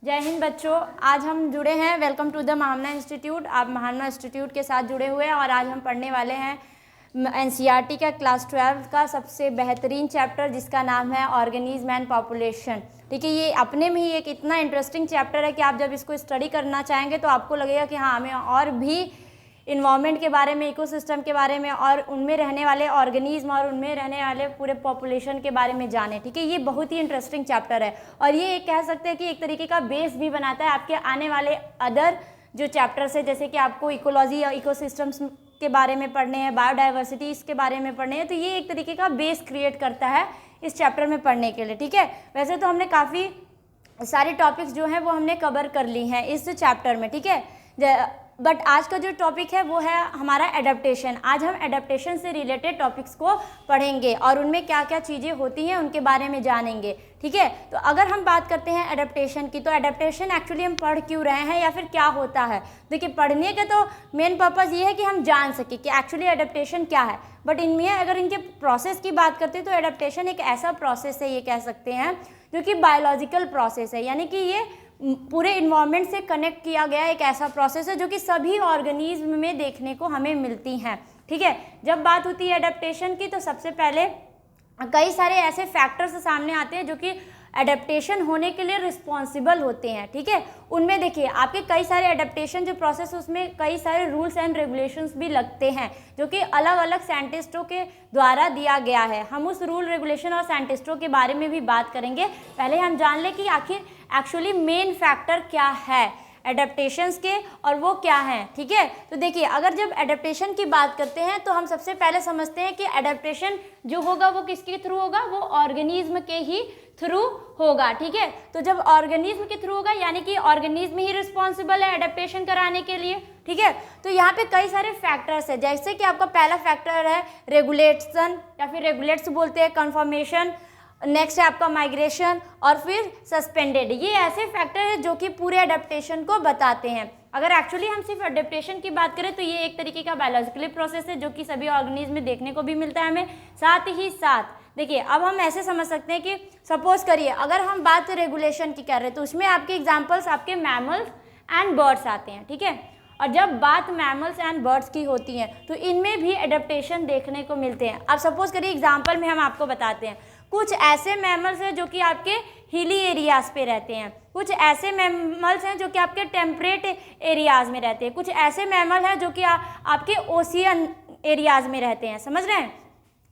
जय हिंद बच्चों, आज हम जुड़े हैं। Welcome to the Mahamana institute. आप महामना इंस्टीट्यूट के साथ जुड़े हुए हैं और आज हम पढ़ने वाले हैं एनसीईआरटी का क्लास 12 का सबसे बेहतरीन चैप्टर जिसका नाम है ऑर्गेनिज्म एंड पॉपुलेशन। ठीक है, ये अपने में ही एक इतना इंटरेस्टिंग चैप्टर है कि आप जब इसको स्टडी करना चाहेंगे तो आपको लगेगा कि हाँ, हमें और भी इन्वायरमेंट के बारे में, इकोसिस्टम के बारे में और उनमें रहने वाले ऑर्गेनिज्म और उनमें रहने वाले पूरे पॉपुलेशन के बारे में जाने। ठीक है, ये बहुत ही इंटरेस्टिंग चैप्टर है और ये कह सकते हैं कि एक तरीके का बेस भी बनाता है आपके आने वाले अदर जो चैप्टर्स है, जैसे कि आपको इकोलॉजी या इकोसिस्टम्स के बारे में पढ़ने हैं, बायोडाइवर्सिटी इसके बारे में पढ़ने हैं, तो ये एक तरीके का बेस क्रिएट करता है इस चैप्टर में पढ़ने के लिए। ठीक है, वैसे तो हमने काफ़ी सारे टॉपिक्स जो हैं वो हमने कवर कर ली हैं इस चैप्टर में। ठीक है, बट आज का जो टॉपिक है वो है हमारा एडेप्टेशन। आज हम एडेप्टेशन से रिलेटेड टॉपिक्स को पढ़ेंगे और उनमें क्या क्या चीज़ें होती हैं उनके बारे में जानेंगे। ठीक है, तो अगर हम बात करते हैं एडेप्टेशन की, तो एडेप्टेशन एक्चुअली हम पढ़ क्यों रहे हैं या फिर क्या होता है। देखिए, पढ़ने का तो मेन पर्पज़ ये है कि हम जान सकें कि एक्चुअली एडेप्टेशन क्या है। बट इनमें अगर इनके प्रोसेस की बात करते हैं तो एडेप्टेशन एक ऐसा प्रोसेस है, ये कह सकते हैं, जो कि बायोलॉजिकल प्रोसेस है, यानी कि ये पूरे इन्वायरमेंट से कनेक्ट किया गया एक ऐसा प्रोसेस है जो कि सभी ऑर्गेनिज्म में देखने को हमें मिलती हैं। ठीक है, जब बात होती है एडेप्टेशन की तो सबसे पहले कई सारे ऐसे फैक्टर्स सामने आते हैं जो कि एडेप्टेशन होने के लिए रिस्पॉन्सिबल होते हैं। ठीक है, उनमें देखिए आपके कई सारे एडेप्टेशन जो प्रोसेस, उसमें कई सारे रूल्स एंड रेगुलेशंस भी लगते हैं जो कि अलग अलग साइंटिस्टों के द्वारा दिया गया है। हम उस रूल रेगुलेशन और साइंटिस्टों के बारे में भी बात करेंगे। पहले हम जान लें कि आखिर एक्चुअली मेन फैक्टर क्या है एडेप्टेशंस के और वो क्या हैं। ठीक है, तो देखिए अगर जब एडेप्टेशन की बात करते हैं तो हम सबसे पहले समझते हैं कि एडेप्टेशन जो होगा वो किसके थ्रू होगा, वो ऑर्गेनिज्म के ही थ्रू होगा। ठीक है, तो जब ऑर्गेनिज्म के थ्रू होगा यानी कि ऑर्गेनिज्म ही रिस्पॉन्सिबल है एडेप्टेशन कराने के लिए। ठीक है, तो यहाँ पे कई सारे फैक्टर्स है, जैसे कि आपका पहला फैक्टर है रेगुलेशन या फिर रेगुलेट्स बोलते हैं, कन्फर्मेशन, नेक्स्ट है आपका माइग्रेशन और फिर सस्पेंडेड। ये ऐसे फैक्टर है जो कि पूरे एडेप्टेशन को बताते हैं। अगर एक्चुअली हम सिर्फ एडेप्टेशन की बात करें तो ये एक तरीके का बायोलॉजिकल प्रोसेस है जो कि सभी ऑर्गेनिज्म में देखने को भी मिलता है हमें। साथ ही साथ देखिए अब हम ऐसे समझ सकते हैं कि सपोज करिए अगर हम बात रेगुलेशन की कर रहे हैं तो उसमें आपके एग्जाम्पल्स आपके मैमल्स एंड बर्ड्स आते हैं। ठीक है, और जब बात मैमल्स एंड बर्ड्स की होती है तो इनमें भी एडेप्टेशन देखने को मिलते हैं। अब सपोज करिए एग्जाम्पल में हम आपको बताते हैं, कुछ ऐसे मैमल्स हैं जो कि आपके हिली एरियाज पे रहते हैं, कुछ ऐसे मैमल्स हैं जो कि आपके टेम्परेट एरियाज में रहते हैं, कुछ ऐसे मैमल हैं जो कि आपके ओशियन एरियाज में रहते हैं, समझ रहे हैं,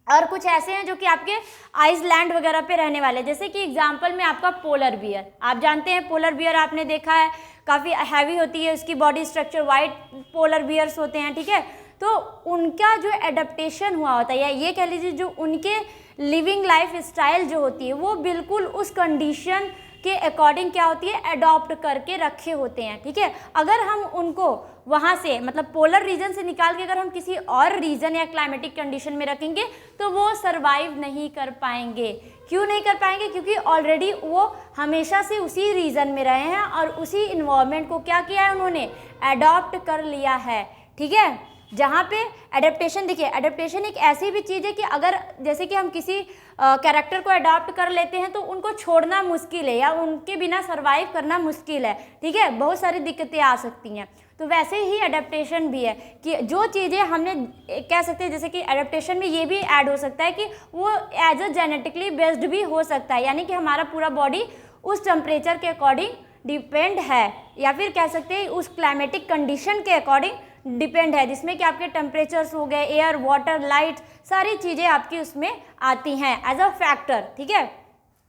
और कुछ ऐसे हैं जो कि आपके आइसलैंड वगैरह पे रहने वाले, जैसे कि एग्जांपल में आपका पोलर बियर। आप जानते हैं पोलर बियर आपने देखा है, काफ़ी हैवी होती है उसकी body structure, white polar bears होते हैं। ठीक है, तो उनका जो एडेप्टेशन हुआ होता है या ये कह लीजिए जो उनके लिविंग लाइफ स्टाइल जो होती है वो बिल्कुल उस कंडीशन के अकॉर्डिंग क्या होती है, अडॉप्ट करके रखे होते हैं। ठीक है, अगर हम उनको वहाँ से मतलब पोलर रीजन से निकाल के अगर हम किसी और रीजन या क्लाइमेटिक कंडीशन में रखेंगे तो वो सरवाइव नहीं कर पाएंगे। क्यों नहीं कर पाएंगे? क्योंकि ऑलरेडी वो हमेशा से उसी रीजन में रहे हैं और उसी इन्वायरमेंट को क्या किया है, उन्होंने अडॉप्ट कर लिया है। ठीक है, जहाँ पे एडेप्टेशन, देखिए एडेप्टेशन एक ऐसी भी चीज़ है कि अगर जैसे कि हम किसी कैरेक्टर को अडॉप्ट कर लेते हैं तो उनको छोड़ना मुश्किल है या उनके बिना सरवाइव करना मुश्किल है। ठीक है, बहुत सारी दिक्कतें आ सकती हैं। तो वैसे ही एडेप्टेशन भी है कि जो चीज़ें हमने कह सकते हैं, जैसे कि एडेप्टेशन में ये भी ऐड हो सकता है कि वो एज अ जेनेटिकली बेस्ड भी हो सकता है, यानी कि हमारा पूरा बॉडी उस टेम्परेचर के अकॉर्डिंग डिपेंड है या फिर कह सकते हैं उस क्लाइमेटिक कंडीशन के अकॉर्डिंग डिपेंड है, जिसमें कि आपके टेम्परेचर्स हो गए, एयर, वाटर, लाइट, सारी चीज़ें आपकी उसमें आती हैं एज अ फैक्टर। ठीक है,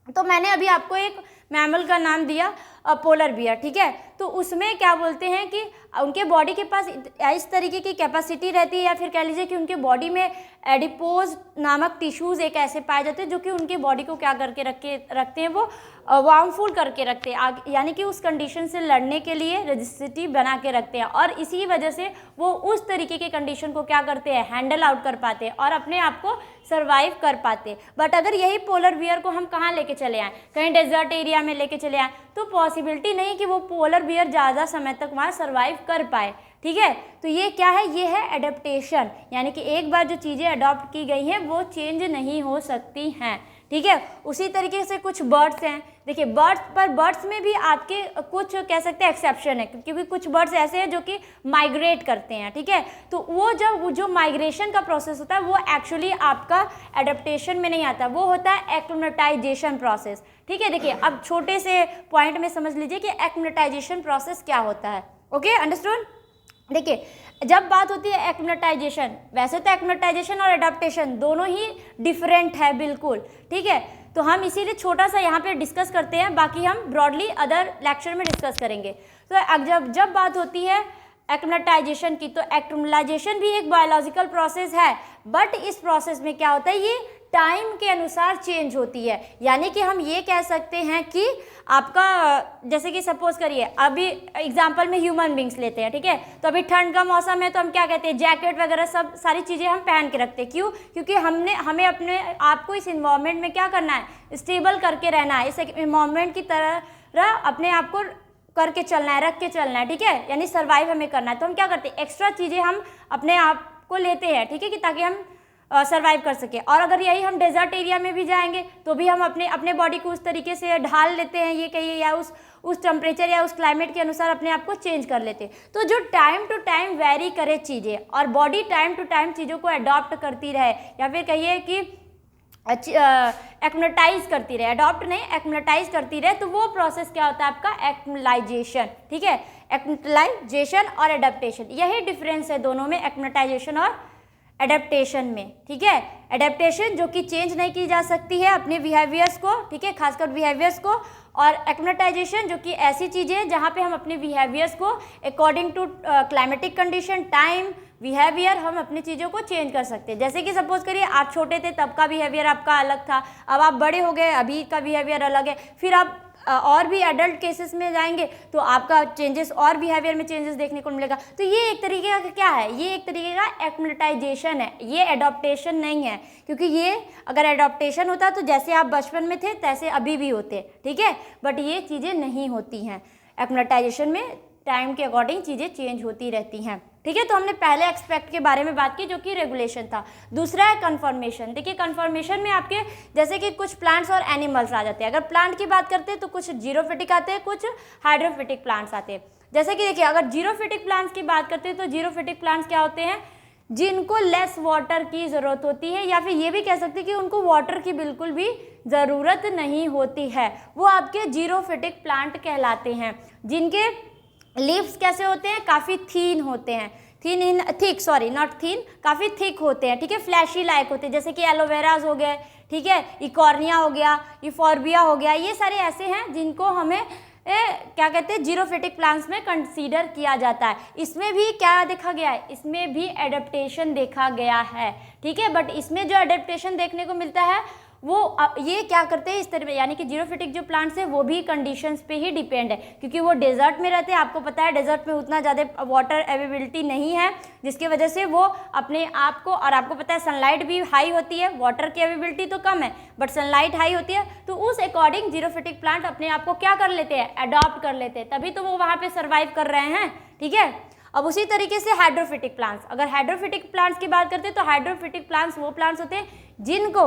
तो मैंने अभी आपको एक मैमल का नाम दिया पोलर बियर। ठीक है, तो उसमें क्या बोलते हैं कि उनके बॉडी के पास इस तरीके की कैपेसिटी रहती है या फिर कह लीजिए कि उनके बॉडी में एडिपोज नामक टिश्यूज़ एक ऐसे पाए जाते हैं जो कि उनके बॉडी को क्या करके रखते हैं, वो वार्मफुल करके रखते हैं, यानी कि उस कंडीशन से लड़ने के लिए रेजिस्टिव बना के रखते हैं और इसी वजह से वो उस तरीके के कंडीशन को क्या करते हैं, हैंडल आउट कर पाते हैं और अपने आप को सर्वाइव कर पाते। बट अगर यही पोलर बियर को हम कहाँ लेके चले आएँ, कहीं डेजर्ट एरिया में लेके चले आएँ, तो पॉसिबिलिटी नहीं कि वो पोलर बियर ज़्यादा समय तक वहाँ सर्वाइव कर पाए। ठीक है, तो ये क्या है, ये है एडेप्टेशन, यानी कि एक बार जो चीज़ें अडॉप्ट की गई हैं वो चेंज नहीं हो सकती हैं। ठीक है। उसी तरीके से कुछ बर्ड्स हैं, देखिए बर्ड्स में भी आपके कुछ कह सकते हैं एक्सेप्शन है, क्योंकि कुछ बर्ड्स ऐसे हैं जो कि माइग्रेट करते हैं, ठीक है। तो वो जब जो माइग्रेशन का प्रोसेस होता है वो एक्चुअली आपका एडेप्टेशन में नहीं आता, वो होता है एक्लिमेटाइजेशन प्रोसेस, ठीक है। देखिए अब छोटे से पॉइंट में समझ लीजिए कि एक्लिमेटाइजेशन प्रोसेस क्या होता है। Okay, understood. देखिए जब बात होती है एक्लिमेटाइजेशन, वैसे तो एक्लिमेटाइजेशन और एडाप्टेशन दोनों ही डिफरेंट है बिल्कुल, ठीक है। तो हम इसीलिए छोटा सा यहाँ पे डिस्कस करते हैं, बाकी हम ब्रॉडली अदर लेक्चर में डिस्कस करेंगे। तो जब बात होती है एक्लिमेटाइजेशन की, तो एक्लिमेटाइजेशन भी एक बायोलॉजिकल प्रोसेस है, बट इस प्रोसेस में क्या होता है, ये टाइम के अनुसार चेंज होती है। यानी कि हम ये कह सकते हैं कि आपका जैसे कि सपोज करिए, अभी एग्जांपल में ह्यूमन बींग्स लेते हैं, ठीक है। तो अभी ठंड का मौसम है तो हम क्या कहते हैं, जैकेट वगैरह सब सारी चीज़ें हम पहन के रखते हैं। क्यों? क्योंकि हमें अपने आप को इस इन्वायरमेंट में क्या करना है, स्टेबल करके रहना है, इस इन्वायरमेंट की तरह अपने आप को करके चलना है, रख के चलना है, ठीक है। यानी सर्वाइव हमें करना है, तो हम क्या करते हैं, एक्स्ट्रा चीज़ें हम अपने आप को लेते हैं, ठीक है, कि ताकि हम सर्वाइव कर सके। और अगर यही हम डेजर्ट एरिया में भी जाएंगे तो भी हम अपने बॉडी को उस तरीके से ढाल लेते हैं, ये कहिए, या उस टेम्परेचर या उस क्लाइमेट के अनुसार अपने आप को चेंज कर लेते हैं। तो जो टाइम टू टाइम वेरी करे चीज़ें और बॉडी टाइम टू टाइम चीज़ों को अडॉप्ट करती रहे, या फिर कहिए कि एक्लिमेटाइज करती रहे, अडॉप्ट नहीं एक्लिमेटाइज करती रहे, तो वो प्रोसेस क्या होता है आपका, एक्लिमेटाइजेशन, ठीक है। एक्लिमेटाइजेशन और एडेप्टेशन, यही डिफरेंस है दोनों में, एक्लिमेटाइजेशन और एडेप्टेशन में, ठीक है। एडेप्टेशन जो कि चेंज नहीं की जा सकती है अपने बिहेवियर्स को, ठीक है, खासकर बिहेवियर्स को, और एक्लिमेटाइजेशन जो कि ऐसी चीज़ें हैं जहाँ पे हम अपने बिहेवियर्स को according to climatic condition, time, behaviour हम अपनी चीज़ों को चेंज कर सकते हैं। जैसे कि सपोज करिए आप छोटे थे तब का बिहेवियर आपका अलग था, अब आप बड़े हो गए अभी का बिहेवियर अलग है, फिर आप और भी एडल्ट केसेस में जाएंगे तो आपका चेंजेस और बिहेवियर में चेंजेस देखने को मिलेगा। तो ये एक तरीके का क्या है, ये एक तरीके का एक्लिमेटाइजेशन है, ये एडॉप्टेशन नहीं है। क्योंकि ये अगर एडॉप्टेशन होता तो जैसे आप बचपन में थे तैसे अभी भी होते, ठीक है, बट ये चीज़ें नहीं होती हैं। एक्लिमेटाइजेशन में टाइम के अकॉर्डिंग चीज़ें चेंज होती रहती हैं, ठीक है। तो हमने पहले एक्सपेक्ट के बारे में बात की जो कि रेगुलेशन था। दूसरा है कन्फर्मेशन। देखिए कन्फर्मेशन में आपके जैसे कि कुछ प्लांट्स और एनिमल्स आ जाते हैं। अगर प्लांट की बात करते हैं तो कुछ जीरोफिटिक आते हैं, कुछ हाइड्रोफिटिक प्लांट्स आते हैं। जैसे कि देखिए अगर जीरोफिटिक प्लांट्स की बात करते हैं तो जीरोफिटिक प्लांट्स क्या होते हैं, जिनको लेस वाटर की ज़रूरत होती है, या फिर ये भी कह सकते हैं कि उनको वाटर की बिल्कुल भी ज़रूरत नहीं होती है, वो आपके जीरोफिटिक प्लांट कहलाते हैं। जिनके लीव्स कैसे होते हैं, काफ़ी थीन होते हैं, काफ़ी थिक होते हैं, ठीक है, फ्लैशी लाइक होते हैं, जैसे कि एलोवेराज हो गए, ठीक है, इकॉर्निया हो गया, यूफोर्बिया हो गया, ये सारे ऐसे हैं जिनको हमें क्या कहते हैं, जीरोफिटिक प्लांट्स में कंसीडर किया जाता है। इसमें भी क्या देखा गया है, इसमें भी एडेप्टेशन देखा गया है, ठीक है। बट इसमें जो एडेप्टेशन देखने को मिलता है वो ये क्या करते हैं इस तरह में, यानी कि जीरोफिटिक जो प्लांट्स है वो भी कंडीशंस पे ही डिपेंड है, क्योंकि वो डेजर्ट में रहते हैं। आपको पता है डेजर्ट में उतना ज़्यादा वाटर अवेलेबिलिटी नहीं है, जिसकी वजह से वो अपने आप को, और आपको पता है सनलाइट भी हाई होती है, वाटर की अवेलेबिलिटी तो कम है बट सनलाइट हाई होती है, तो उस अकॉर्डिंग जीरोफिटिक प्लांट अपने आप को क्या कर लेते हैं, अडॉप्ट कर लेते हैं, तभी तो वो वहाँ पर सर्वाइव कर रहे हैं, ठीक है। अब उसी तरीके से हाइड्रोफिटिक प्लांट्स, अगर हाइड्रोफिटिक प्लांट्स की बात करते हैं तो हाइड्रोफिटिक प्लांट्स वो प्लांट्स होते हैं जिनको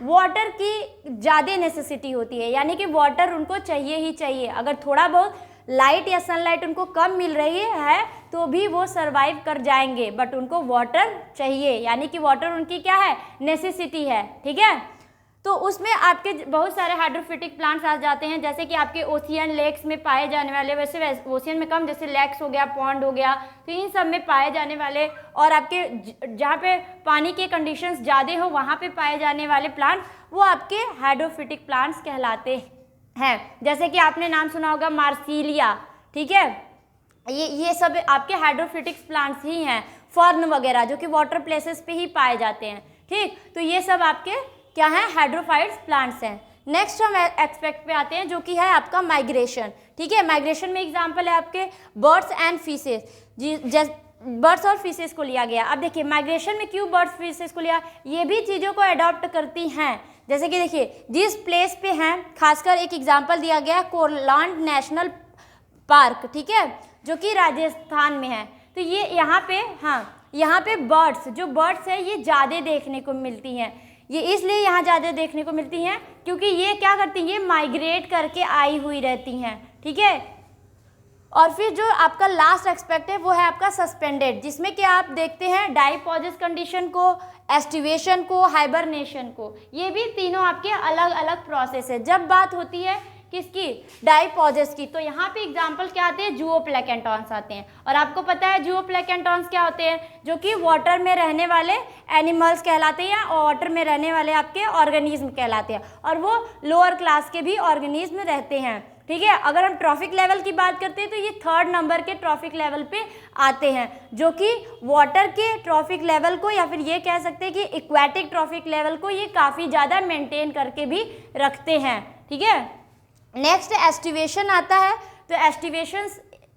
वाटर की ज़्यादा नेसेसिटी होती है, यानी कि वाटर उनको चाहिए ही चाहिए। अगर थोड़ा बहुत लाइट या सनलाइट उनको कम मिल रही है तो भी वो सर्वाइव कर जाएंगे, बट उनको वाटर चाहिए, यानी कि वाटर उनकी क्या है, नेसेसिटी है, ठीक है। तो उसमें आपके बहुत सारे हाइड्रोफिटिक प्लांट्स आ जाते हैं, जैसे कि आपके ओशियन लेक्स में पाए जाने वाले, वैसे ओशियन में कम, जैसे लेक्स हो गया, पॉन्ड हो गया, तो इन सब में पाए जाने वाले, और आपके जहाँ पे पानी के कंडीशंस ज़्यादा हो वहाँ पे पाए जाने वाले प्लांट वो आपके हाइड्रोफिटिक प्लांट्स कहलाते हैं। जैसे कि आपने नाम सुना होगा मार्सिलिया, ठीक है, ये सब आपके हाइड्रोफिटिक प्लांट्स ही हैं। फर्न वगैरह जो कि वाटर प्लेसेस पे ही पाए जाते हैं, ठीक, तो ये सब आपके क्या है, हाइड्रोफाइट्स प्लांट्स हैं। नेक्स्ट हम एक्सपेक्ट पे आते हैं जो कि है आपका माइग्रेशन, ठीक है। माइग्रेशन में एग्जांपल है आपके बर्ड्स एंड फिशेस, बर्ड्स और फिशेस को लिया गया। अब देखिए माइग्रेशन में क्यों बर्ड्स फिशेस को लिया, ये भी चीज़ों को अडॉप्ट करती हैं। जैसे कि देखिए जिस प्लेस पे हैं, खासकर एक एग्जाम्पल दिया गया कोरलांड नेशनल पार्क, ठीक है, जो कि राजस्थान में है। तो ये यहाँ पे, हाँ, यहाँ पे बर्ड्स, जो बर्ड्स है ये ज़्यादा देखने को मिलती हैं। ये इसलिए यहाँ ज़्यादा देखने को मिलती हैं क्योंकि ये क्या करती हैं, ये माइग्रेट करके आई हुई रहती हैं, ठीक है। और फिर जो आपका लास्ट एस्पेक्ट है वो है आपका सस्पेंडेड, जिसमें कि आप देखते हैं डाइपॉजिस कंडीशन को, एस्टिवेशन को, हाइबरनेशन को। ये भी तीनों आपके अलग अलग प्रोसेस है। जब बात होती है किसकी, डाइपॉजिस की, तो यहाँ पे एग्जांपल क्या आते हैं, जूओप्लैंक्टन्स आते हैं। और आपको पता है जूओप्लैंक्टन्स क्या होते हैं, जो कि वाटर में रहने वाले एनिमल्स कहलाते हैं और वाटर में रहने वाले आपके ऑर्गेनिज्म कहलाते हैं, और वो लोअर क्लास के भी ऑर्गेनिज्म रहते हैं, ठीक है। अगर हम ट्रॉफिक लेवल की बात करते हैं तो ये 3rd नंबर के ट्रॉफिक लेवल पे आते हैं, जो कि वाटर के ट्रॉफिक लेवल को, या फिर ये कह सकते हैं कि एक्वेटिक ट्रॉफिक लेवल को ये काफ़ी ज़्यादा मेंटेन करके भी रखते हैं, ठीक है। नेक्स्ट एस्टिवेशन आता है। तो एस्टिवेशन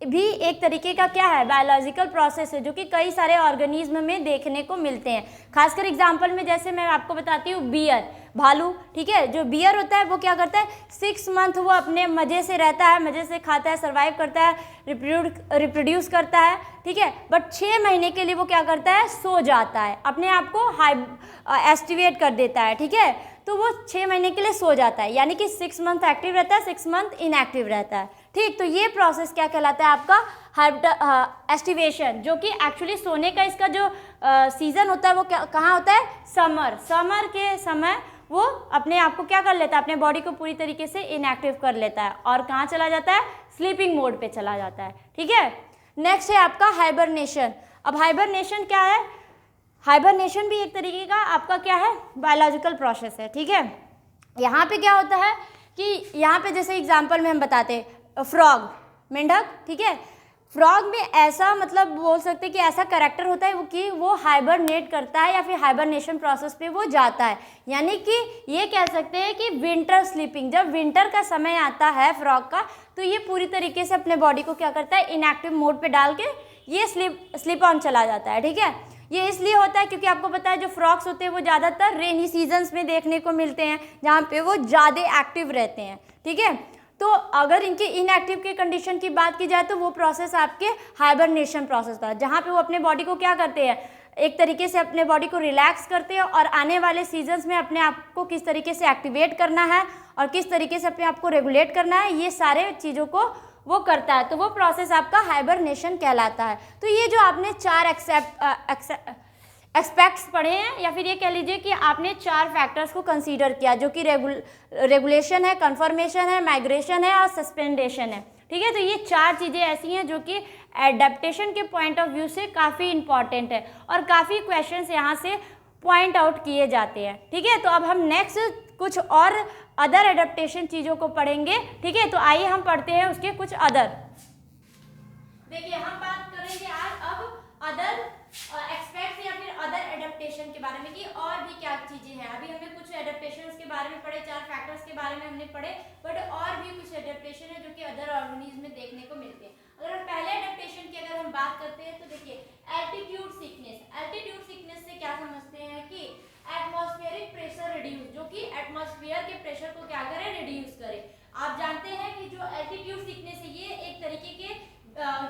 भी एक तरीके का क्या है, बायोलॉजिकल प्रोसेस है, जो कि कई सारे ऑर्गेनिज्म में देखने को मिलते हैं। खासकर एग्जांपल में जैसे मैं आपको बताती हूँ, बियर, भालू, ठीक है। जो बियर होता है वो क्या करता है, 6 मंथ वो अपने मज़े से रहता है, मज़े से खाता है, सर्वाइव करता है, रिप्रोड्यूस करता है, ठीक है। बट 6 महीने के लिए वो क्या करता है, सो जाता है, अपने आप को एस्टिवेट कर देता है, ठीक है। तो वो 6 महीने के लिए सो जाता है, यानी कि 6 मंथ एक्टिव रहता है, 6 मंथ इनएक्टिव रहता है, ठीक। तो ये प्रोसेस क्या कहलाता है आपका एस्टिवेशन, जो कि एक्चुअली सोने का इसका जो सीज़न होता है वो कहाँ होता है, समर के समय वो अपने आप को क्या कर लेता है, अपने बॉडी को पूरी तरीके से इनएक्टिव कर लेता है और कहाँ चला जाता है, स्लीपिंग मोड पे चला जाता है, ठीक है। नेक्स्ट है आपका हाइबरनेशन। अब हाइबरनेशन क्या है, हाइबरनेशन भी एक तरीके का आपका क्या है, बायोलॉजिकल प्रोसेस है, ठीक है। यहाँ पे क्या होता है कि यहाँ पे जैसे एग्जांपल में हम बताते हैं, फ्रॉग, मेंढक, ठीक है। फ्रॉग में ऐसा मतलब बोल सकते हैं कि ऐसा कैरेक्टर होता है कि वो हाइबरनेट करता है या फिर हाइबरनेशन प्रोसेस पे वो जाता है, यानी कि ये कह सकते हैं कि विंटर स्लीपिंग, जब विंटर का समय आता है फ्रॉग का, तो ये पूरी तरीके से अपने बॉडी को क्या करता है, इनएक्टिव मोड पे डाल के ये स्लिप ऑन चला जाता है, ठीक है। ये इसलिए होता है क्योंकि आपको पता है जो फ्रॉग्स होते हैं वो ज़्यादातर रेनी सीजन्स में देखने को मिलते हैं, जहाँ पे वो ज़्यादा एक्टिव रहते हैं, ठीक है। तो अगर इनके इनएक्टिव के कंडीशन की बात की जाए तो वो प्रोसेस आपके हाइबरनेशन प्रोसेस था, जहाँ पे वो अपने बॉडी को क्या करते हैं, एक तरीके से अपने बॉडी को रिलैक्स करते हैं और आने वाले सीजन्स में अपने आप को किस तरीके से एक्टिवेट करना है और किस तरीके से अपने आप को रेगुलेट करना है, ये सारे चीज़ों को वो करता है। तो वो प्रोसेस आपका हाइबरनेशन कहलाता है। तो ये जो आपने 4 एस्पेक्ट्स पढ़े हैं, या फिर ये कह लीजिए कि आपने 4 फैक्टर्स को कंसीडर किया, जो कि रेगुलेशन है, कन्फर्मेशन है, माइग्रेशन है और सस्पेंडेशन है, ठीक है। तो ये 4 चीज़ें ऐसी हैं जो कि एडेप्टेशन के पॉइंट ऑफ व्यू से काफ़ी इंपॉर्टेंट है और काफ़ी क्वेश्चंस यहाँ से पॉइंट आउट किए जाते हैं, ठीक है। तो अब हम नेक्स्ट कुछ और अदर एडेप्टेशन चीज़ों को पढ़ेंगे, ठीक है। तो आइए हम पढ़ते हैं उसके कुछ अदर। देखिए हम बात करेंगे आज अब अदर एक्सपेक्ट्स या फिर अदर एडेप्टेशन के बारे में कि और भी क्या चीज़ें हैं। अभी हमने कुछ एडेप्टेशंस के बारे में पढ़े, 4 फैक्टर्स के बारे में हमने पढ़े, बट और भी कुछ एडेप्टेशन है जो कि अदर ऑर्गेनिज्म में देखने को मिलते हैं। अगर हम पहले एडेप्टेशन की अगर हम बात करते हैं तो देखिए एल्टीट्यूड सिकनेस। एल्टीट्यूड सिकनेस से क्या समझते हैं कि एटमॉस्फेरिक प्रेशर रिड्यूस, जो कि एटमॉस्फेयर के प्रेशर को क्या करे, रिड्यूस करे। आप जानते हैं कि जो एल्टीट्यूड सिकनेस है ये एक तरीके के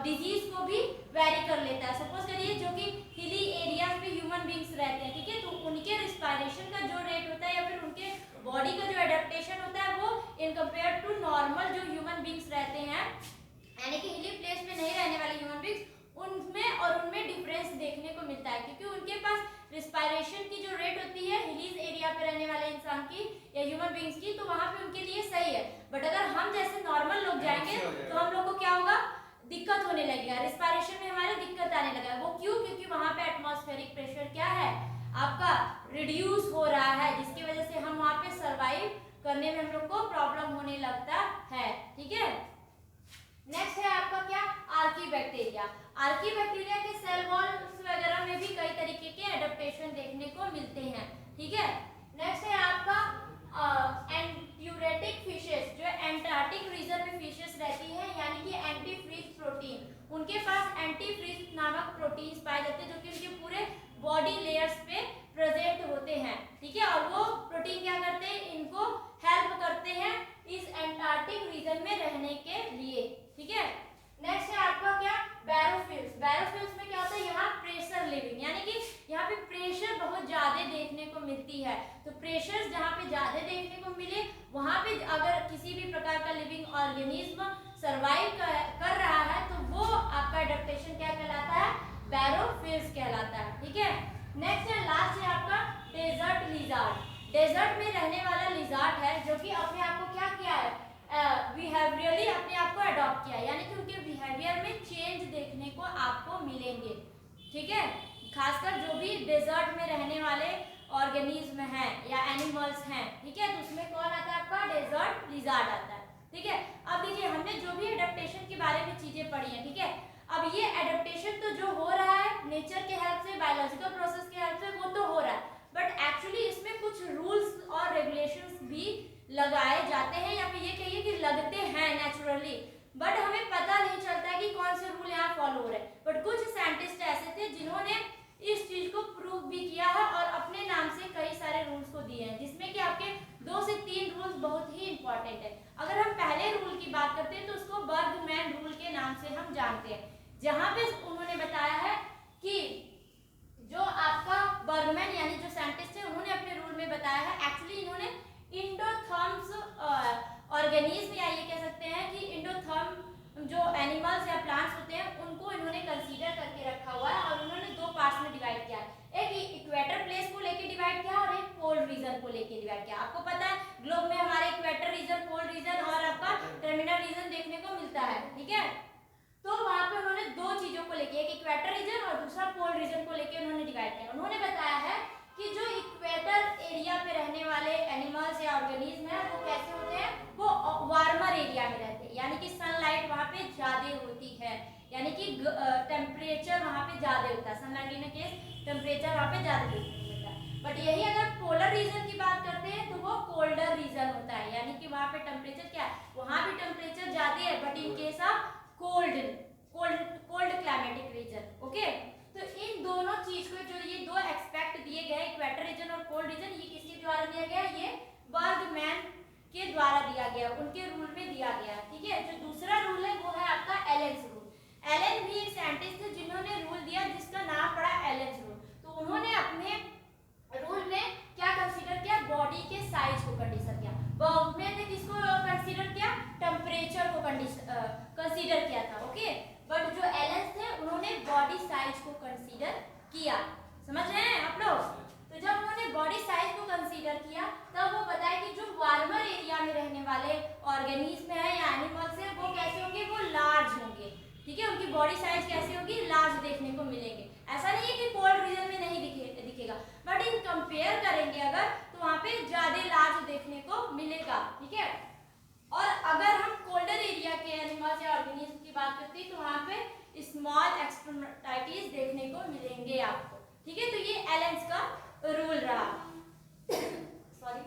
डिजीज को भी वेरी कर लेता है। सपोज करिए जो कि हिली एरियाज पे ह्यूमन बींग्स रहते हैं, ठीक है, तो उनके रिस्पायरेशन का जो रेट होता है या फिर उनके बॉडी का जो एडेप्टेशन होता है वो इन कंपेयर टू नॉर्मल जो ह्यूमन बींग्स रहते हैं, यानी कि हिली प्लेस में नहीं रहने वाले ह्यूमन बींग्स, उनमें और उनमें डिफरेंस देखने को मिलता है, क्योंकि उनके पास रिस्पायरेशन की जो रेट होती है हिलीज एरिया पे रहने वाले इंसान की या ह्यूमन बींग्स की, तो वहाँ पे उनके लिए सही है। बट अगर हम जैसे नॉर्मल लोग जाएंगे तो हम लोग को क्या होगा, दिक्कत होने लगेगा, रिस्पायरेशन में हमारे दिक्कत आने लगा। वो क्यों, क्योंकि वहाँ पे एटमॉस्फेरिक प्रेशर क्या है आपका रिड्यूस हो रहा है, जिसकी वजह से हम वहाँ पे सर्वाइव करने में हम लोग को प्रॉब्लम होने लगता है, ठीक है। नेक्स्ट है आपका क्या, आर्कीबैक्टीरिया। आर्कीबैक्टीरिया के सेल वॉल्स वगैरह में भी कई तरीके के एडेप्टेशन देखने को मिलते हैं, ठीक है। नेक्स्ट है आपका एंट्यूरेटिक फिशेस, जो एंटार्क्टिक रीजन में फिशेस रहती हैं, यानी कि एंटी फ्रीज प्रोटीन, उनके पास एंटी फ्रीज नामक प्रोटीन्स पाए जाते हैं जो कि उनके पूरे बॉडी लेयर्स पे प्रेजेंट होते हैं, ठीक है। और वो प्रोटीन क्या करते हैं, इनको हेल्प करते हैं इस एंटार्क्टिक रीजन में रहने के लिए, ठीक है। नेक्स्ट है आपका क्या, बैरोफिल्स। बैरोफिल्स में क्या होता है, यहाँ प्रेशर लिविंग, यानी कि यहाँ पे प्रेशर बहुत ज्यादा देखने को मिलती है। तो ज़्यादा देखने को मिले, वहाँ पे अगर किसी भी प्रकार का लिविंग ऑर्गेनिज्म सर्वाइव कर रहा है तो वो आपका एडेप्टेशन क्या कहलाता है, बैरोफेज कहलाता है। ठीक है, नेक्स्ट है लास्ट है आपका डेजर्ट लिजार्ड। डेजर्ट में रहने वाला लिजार्ड है जो कि अपने आप को क्या किया है, बिहेवियरली अपने आप को अडॉप्ट किया, यानी कि उनके बिहेवियर में चेंज देखने को आपको मिलेंगे। ठीक है, खासकर जो भी डेजर्ट में रहने वाले ऑर्गेनिज्म हैं या एनिमल्स हैं, ठीक है, तो उसमें कौन आता है आपका, डेजर्ट लिजार्ड आता है। ठीक है, अब देखिए हमने जो भी एडेप्टेशन के बारे में चीजें पढ़ी हैं, ठीक है, अब ये एडेप्टेशन तो जो हो रहा है नेचर के हेल्प से, बायोलॉजिकल प्रोसेस के हेल्प से, वो तो हो रहा है, बट एक्चुअली इसमें कुछ रूल्स और रेगुलेशंस भी लगाए जाते हैं, या फिर ये कहिए कि लगते हैं नेचुरली, बट हमें पता नहीं चलता कि कौन से रूल यहाँ फॉलो हो रहे हैं। बट कुछ साइंटिस्ट ऐसे थे जिन्होंने इस चीज को प्रूव भी किया है और अपने नाम से कई सारे रूल्स को दिए हैं, जिसमें कि आपके 2 से 3 रूल्स बहुत ही इंपॉर्टेंट है। अगर हम पहले रूल की बात करते हैं तो उसको बर्गमैन रूल के नाम से हम जानते हैं, जहां पे उन्होंने बताया है कि जो आपका बर्गमैन यानी जो साइंटिस्ट है उन्होंने अपने रूल में बताया है, एक्चुअली इन्होंने इंडोथर्म्स ऑर्गेनिज्म या ये कह सकते हैं कि इंडोथर्म जो एनिमल्स या प्लांट्स होते हैं उनको इन्होंने कंसीडर करके रखा हुआ है, और उन्होंने 2 पार्ट्स में डिवाइड किया है, एक इक्वेटर प्लेस को लेके डिवाइड किया और एक पोल रीजन को लेके डिवाइड किया। आपको पता है ग्लोब में हमारे इक्वेटर रीजन, पोल रीजन और आपका टर्मिनल रीजन देखने को मिलता है। ठीक है, तो वहां पे उन्होंने 2 चीजों को लेके, एक इक्वेटर रीजन और दूसरा पोल रीजन को लेके उन्होंने डिवाइड किया। उन्होंने बताया है कि जो इक्वेटर एरिया पे रहने वाले एनिमल्स या ऑर्गेनिज्म है वो कैसे होते हैं, वो वार्मर एरिया में रहते हैं, यानी कि सनलाइट वहां पे ज्यादा होती है, यानी कि टेम्परेचर वहां पे ज्यादा होता है, सनलाइट इन केस टेम्परेचर वहां पे ज्यादा होता है। बट यही अगर पोलर रीजन की बात करते हैं तो वो कोल्डर रीजन होता है, यानी कि वहां पे टेम्परेचर क्या है, वहां भी टेम्परेचर ज्यादा है, but in case of cold climatic reason. Okay, तो इन दोनों चीज को, जो ये 2 एक्सपेक्ट दिए गए, इक्वेटर रीजन और कोल्ड रीजन, ये किसके द्वारा दिया गया, ये बर्गमैन के द्वारा दिया गया, उनके रूल में दिया गया। ठीक है, जो दूसरा रूल है वो है आपका एलेन्स रूल। एलन भी एक साइंटिस्ट थे जिन्होंने रूल दिया जिसका नाम पड़ा एलेन्स रूल। तो उन्होंने अपने रूल में क्या कंसीडर किया, बॉडी के साइज को कंसीडर किया। बर्गमैन ने किसको कंसीडर किया, टेम्परेचर को कंसीडर किया था। ओके, बट जो एलेन्स थे उन्होंने बॉडी साइज को कंसीडर किया। समझ रहे हैं आप लोग? तो जब उन्होंने बॉडी साइज को कंसीडर किया तब वो बताया कि जो वार्मर एरिया में रहने वाले ऑर्गेनिज्म है या एनिमल्स है वो कैसे होंगे, वो लार्ज होंगे। ठीक है, उनकी बॉडी साइज कैसी होगी, लार्ज देखने को मिलेंगे। ऐसा नहीं है कि कोल्ड रीजन में नहीं दिखेगा, बट इन कंपेयर करेंगे अगर तो वहां पे ज्यादा लार्ज देखने को मिलेगा। ठीक है, और अगर हम कोल्डर एरिया के एनिमल्स या ऑर्गेनिज्म की बात करते हैं तो वहां पे स्मॉल एक्सट्रीमिटीज देखने को मिलेंगे आपको। ठीक है, तो ये एलेन्स का रूल रहा। सॉरी,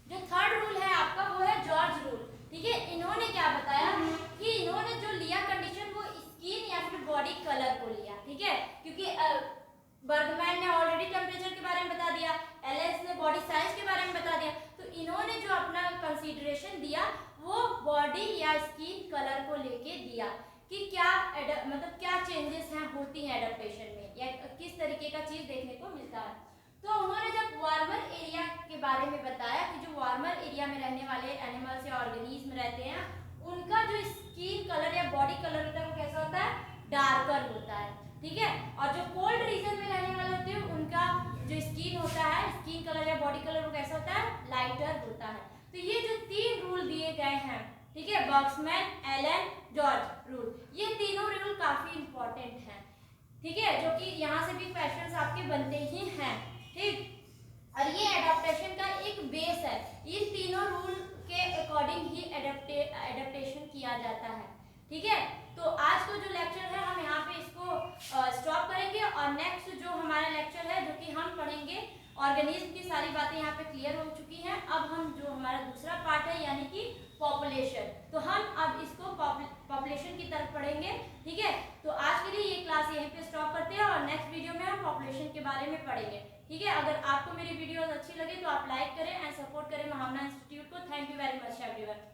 जो थर्ड रूल है आपका वो है जॉर्ज रूल। ठीक है, इन्होंने क्या बताया कि इन्होंने जो लिया कंडीशन वो स्किन या फिर बॉडी कलर को लिया। ठीक है, क्योंकि बर्गमैन ने ऑलरेडी टेम्परेचर के बारे में बता दिया, एलेन्स ने बॉडी साइज के बारे में बता दिया, तो इन्होंने जो अपना कंसीडरेशन दिया वो बॉडी या स्किन कलर को लेके दिया कि क्या मतलब क्या चेंजेस हैं होती हैं एडेप्टेशन में, या किस तरीके का चीज देखने को मिलता है। तो उन्होंने जब वार्मर एरिया के बारे में बताया कि जो वार्मर एरिया में रहने वाले एनिमल्स या ऑर्गेनिज्म रहते हैं उनका जो स्किन कलर या बॉडी कलर होता है वो कैसा होता है, डार्कर होता है। ठीक है, और जो कोल्ड रीजन में रहने वाले होते हैं उनका जो स्किन होता है, स्किन कलर या बॉडी कलर वो कैसा होता है, लाइटर होता है। तो ये जो 3 रूल दिए गए हैं, ठीक है, बर्गमैन, एलन, जॉर्ज रूल, ये तीनों रूल काफी इंपॉर्टेंट हैं। ठीक है, जो कि यहाँ से भी क्वेश्चंस आपके बनते ही हैं। ठीक, और ये एडाप्टेशन का एक बेस है, इन तीनों रूल के अकॉर्डिंग ही एडाप्टेशन किया जाता है। ठीक है, तो आज को जो लेक्चर है हम यहाँ पे इसको स्टॉप करेंगे, और नेक्स्ट जो हमारा लेक्चर है जो कि हम पढ़ेंगे ऑर्गेनिज्म की सारी बातें यहाँ पे क्लियर हो चुकी हैं। अब हम जो हमारा दूसरा पार्ट है यानी कि पॉपुलेशन, तो हम अब इसको पॉपुलेशन की तरफ पढ़ेंगे। ठीक है, तो आज के लिए ये क्लास यहीं पे स्टॉप करते हैं और नेक्स्ट वीडियो में हम पॉपुलेशन के बारे में पढ़ेंगे। ठीक है, अगर आपको मेरी वीडियोस अच्छी लगे तो आप लाइक करें एंड सपोर्ट करें महामना इंस्टीट्यूट को। Thank you very much everyone.